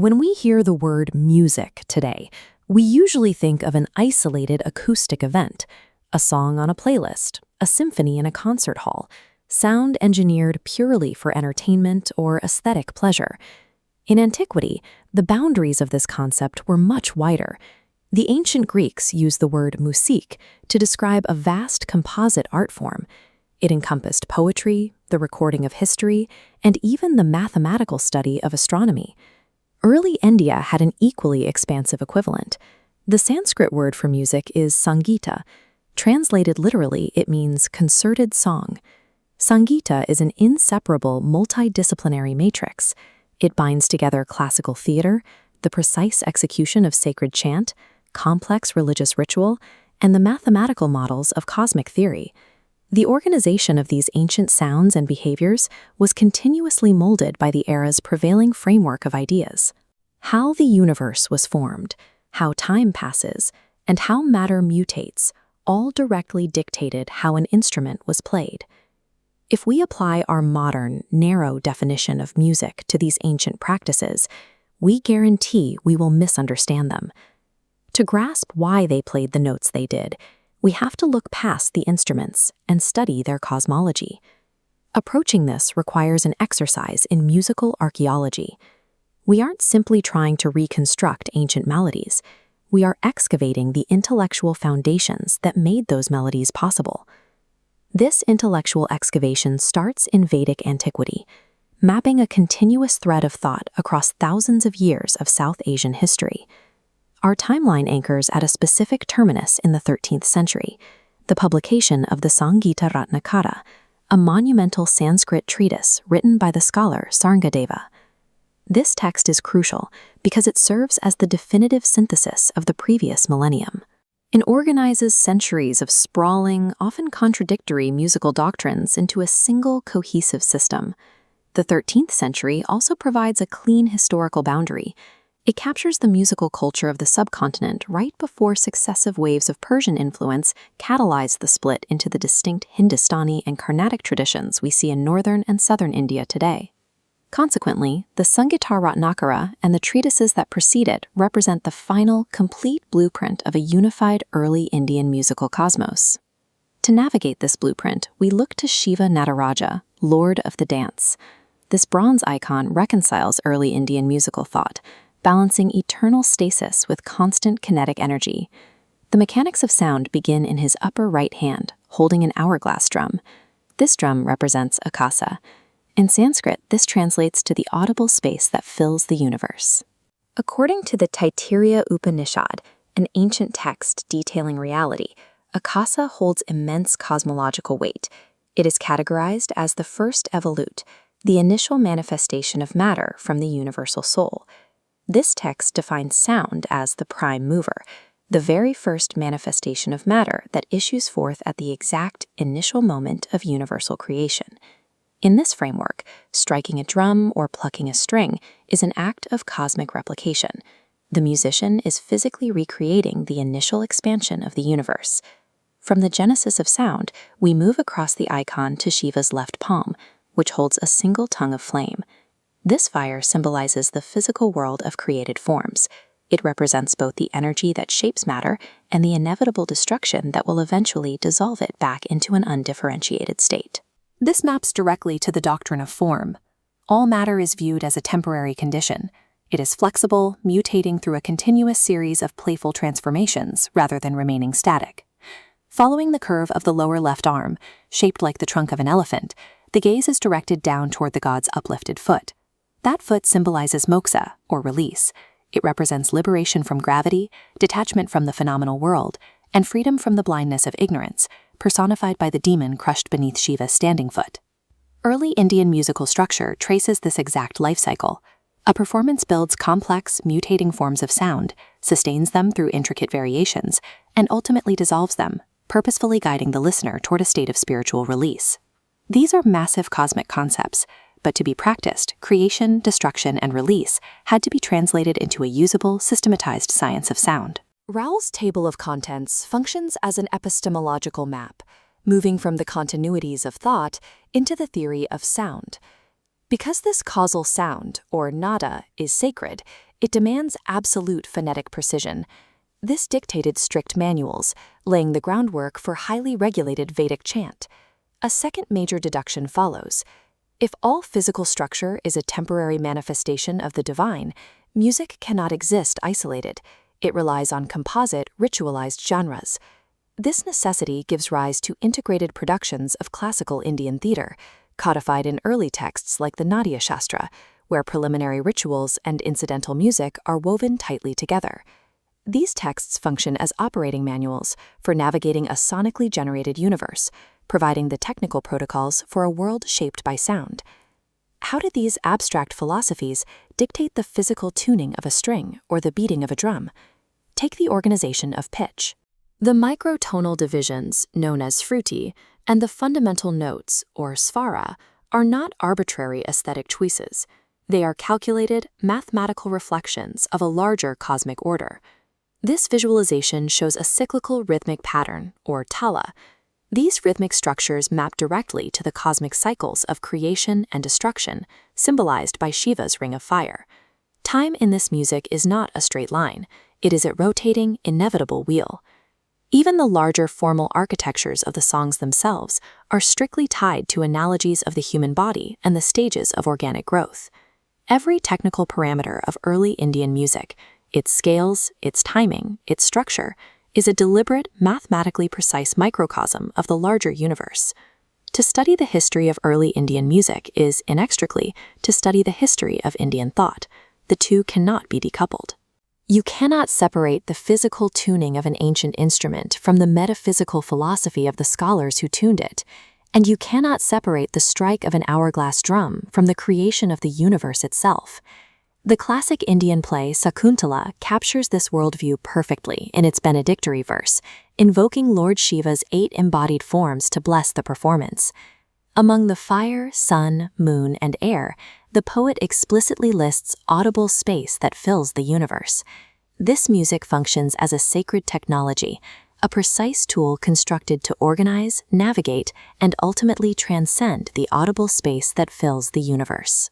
When we hear the word music today, we usually think of an isolated acoustic event, a song on a playlist, a symphony in a concert hall, sound engineered purely for entertainment or aesthetic pleasure. In antiquity, the boundaries of this concept were much wider. The ancient Greeks used the word musik to describe a vast composite art form. It encompassed poetry, the recording of history, and even the mathematical study of astronomy. Early India had an equally expansive equivalent. The Sanskrit word for music is Sangita. Translated literally, it means concerted song. Sangita is an inseparable multidisciplinary matrix. It binds together classical theater, the precise execution of sacred chant, complex religious ritual, and the mathematical models of cosmic theory. The organization of these ancient sounds and behaviors was continuously molded by the era's prevailing framework of ideas. How the universe was formed, how time passes, and how matter mutates, all directly dictated how an instrument was played. If we apply our modern, narrow definition of music to these ancient practices, we guarantee we will misunderstand them. To grasp why they played the notes they did, we have to look past the instruments and study their cosmology. Approaching this requires an exercise in musical archaeology. We aren't simply trying to reconstruct ancient melodies. We are excavating the intellectual foundations that made those melodies possible. This intellectual excavation starts in Vedic antiquity, mapping a continuous thread of thought across thousands of years of South Asian history. Our timeline anchors at a specific terminus in the 13th century, the publication of the Sangita Ratnakara, a monumental Sanskrit treatise written by the scholar Sarngadeva. This text is crucial because it serves as the definitive synthesis of the previous millennium. It organizes centuries of sprawling, often contradictory musical doctrines into a single cohesive system. The 13th century also provides a clean historical boundary. It captures the musical culture of the subcontinent right before successive waves of Persian influence catalyzed the split into the distinct Hindustani and Carnatic traditions we see in northern and southern India today. Consequently, the Sangita Ratnakara and the treatises that precede it represent the final, complete blueprint of a unified early Indian musical cosmos. To navigate this blueprint, we look to Shiva Nataraja, Lord of the Dance. This bronze icon reconciles early Indian musical thought, balancing eternal stasis with constant kinetic energy. The mechanics of sound begin in his upper right hand, holding an hourglass drum. This drum represents akasa. In Sanskrit, this translates to the audible space that fills the universe. According to the Taittiriya Upanishad, an ancient text detailing reality, akasa holds immense cosmological weight. It is categorized as the first evolute, the initial manifestation of matter from the universal soul. This text defines sound as the prime mover, the very first manifestation of matter that issues forth at the exact initial moment of universal creation. In this framework, striking a drum or plucking a string is an act of cosmic replication. The musician is physically recreating the initial expansion of the universe. From the genesis of sound, we move across the icon to Shiva's left palm, which holds a single tongue of flame. This fire symbolizes the physical world of created forms. It represents both the energy that shapes matter and the inevitable destruction that will eventually dissolve it back into an undifferentiated state. This maps directly to the doctrine of form. All matter is viewed as a temporary condition. It is flexible, mutating through a continuous series of playful transformations rather than remaining static. Following the curve of the lower left arm, shaped like the trunk of an elephant, the gaze is directed down toward the god's uplifted foot. That foot symbolizes moksha, or release. It represents liberation from gravity, detachment from the phenomenal world, and freedom from the blindness of ignorance, personified by the demon crushed beneath Shiva's standing foot. Early Indian musical structure traces this exact life cycle. A performance builds complex, mutating forms of sound, sustains them through intricate variations, and ultimately dissolves them, purposefully guiding the listener toward a state of spiritual release. These are massive cosmic concepts, but to be practiced, creation, destruction, and release had to be translated into a usable, systematized science of sound. Raoul's table of contents functions as an epistemological map, moving from the continuities of thought into the theory of sound. Because this causal sound, or nada, is sacred, it demands absolute phonetic precision. This dictated strict manuals, laying the groundwork for highly regulated Vedic chant. A second major deduction follows. If all physical structure is a temporary manifestation of the divine, music cannot exist isolated. It relies on composite, ritualized genres. This necessity gives rise to integrated productions of classical Indian theater, codified in early texts like the Natya Shastra, where preliminary rituals and incidental music are woven tightly together. These texts function as operating manuals for navigating a sonically generated universe, providing the technical protocols for a world shaped by sound. How did these abstract philosophies dictate the physical tuning of a string or the beating of a drum? Take the organization of pitch. The microtonal divisions, known as shruti, and the fundamental notes, or svara, are not arbitrary aesthetic choices. They are calculated, mathematical reflections of a larger cosmic order. This visualization shows a cyclical rhythmic pattern, or tala. These rhythmic structures map directly to the cosmic cycles of creation and destruction, symbolized by Shiva's ring of fire. Time in this music is not a straight line. It is a rotating, inevitable wheel. Even the larger formal architectures of the songs themselves are strictly tied to analogies of the human body and the stages of organic growth. Every technical parameter of early Indian music, its scales, its timing, its structure, is a deliberate, mathematically precise microcosm of the larger universe. To study the history of early Indian music is, inextricably, to study the history of Indian thought. The two cannot be decoupled. You cannot separate the physical tuning of an ancient instrument from the metaphysical philosophy of the scholars who tuned it, and you cannot separate the strike of an hourglass drum from the creation of the universe itself. The classic Indian play Sakuntala captures this worldview perfectly in its benedictory verse, invoking Lord Shiva's 8 embodied forms to bless the performance. Among the fire, sun, moon, and air, the poet explicitly lists audible space that fills the universe. This music functions as a sacred technology, a precise tool constructed to organize, navigate, and ultimately transcend the audible space that fills the universe.